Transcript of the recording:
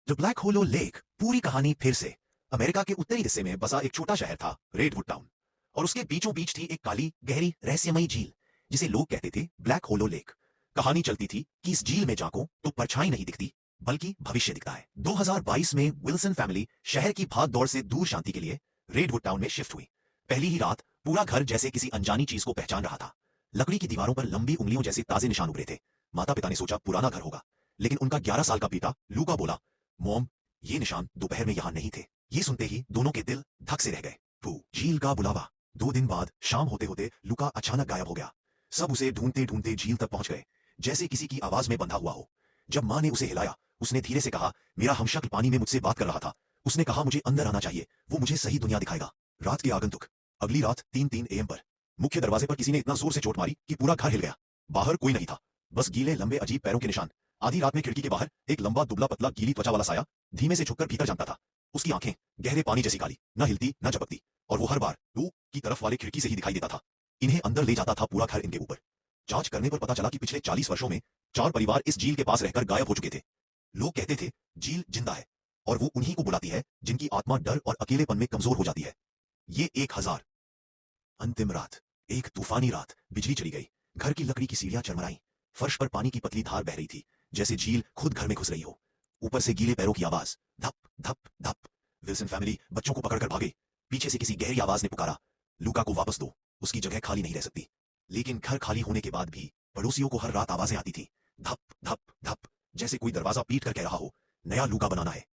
The black hollow lake पूरी कहानी फिर से। अमेरिका के उत्तरी हिस्से में बसा एक छोटा शहर था, रेडवुड टाउन, और उसके बीचों बीच थी एक काली, गहरी, रहस्यमयी झील, जिसे लोग कहते थे ब्लैक होलो लेक। कहानी चलती थी कि इस झील में झांको तो परछाई नहीं दिखती, बल्कि भविष्य दिखता है। 2022 में विल्सन फैमिली शहर की भाग दौड़ से दूर शांति के लिए रेडवुड टाउन में शिफ्ट हुई। पहली ही रात पूरा घर जैसे किसी अनजानी चीज को पहचान रहा था। लकड़ी की दीवारों पर लंबी उंगलियों जैसे ताजे निशान उभरे थे। माता पिता ने सोचा पुराना घर होगा, लेकिन उनका 11 साल का बेटा लूका बोला, मॉम, ये निशान दोपहर में यहां नहीं थे। ये सुनते ही दोनों के दिल धक से रह गए। झील का बुलावा। 2 दिन बाद शाम होते होते लूका अचानक गायब हो गया। सब उसे ढूंढते ढूंढते झील तक पहुंच गए, जैसे किसी की आवाज में बंधा हुआ हो। जब मां ने उसे हिलाया, उसने धीरे से कहा, मेरा हमशक्ल पानी में मुझसे बात कर रहा था। उसने कहा मुझे अंदर आना चाहिए, वो मुझे सही दुनिया दिखाएगा। रात के आगंतुक। अगली रात 3:03 AM पर मुख्य दरवाजे पर किसी ने इतना जोर से चोट मारी कि पूरा घर हिल गया। बाहर कोई नहीं था, बस गीले लंबे अजीब पैरों के निशान। आधी रात में खिड़की के बाहर एक लंबा दुबला पतला गीली त्वचा वाला साया धीमे से झुककर भीतर जानता था। उसकी आंखें गहरे पानी जैसी काली, न हिलती न झपकती, और वो हर बार लू की तरफ वाले खिड़की से ही दिखाई देता था। इन्हें अंदर ले जाता था पूरा घर इनके ऊपर। जांच करने पर पता चला कि पिछले 40 वर्षों में 4 परिवार इस झील के पास रहकर गायब हो चुके थे। लोग कहते थे झील जिंदा है और वो उन्हीं को बुलाती है जिनकी आत्मा डर और अकेलेपन में कमजोर हो जाती है। ये 1000 अंतिम रात। एक तूफानी रात। बिजली चली गई, घर की लकड़ी की सीढ़ियां चरमराई, फर्श पर पानी की पतली धार बह रही थी, जैसे झील खुद घर में घुस रही हो। ऊपर से गीले पैरों की आवाज, धप धप धप। विल्सन फैमिली बच्चों को पकड़कर भागे। पीछे से किसी गहरी आवाज ने पुकारा, लूका को वापस दो, उसकी जगह खाली नहीं रह सकती। लेकिन घर खाली होने के बाद भी पड़ोसियों को हर रात आवाजें आती थी, धप धप धप, जैसे कोई दरवाजा पीट कर कह रहा हो, नया लूका बनाना है।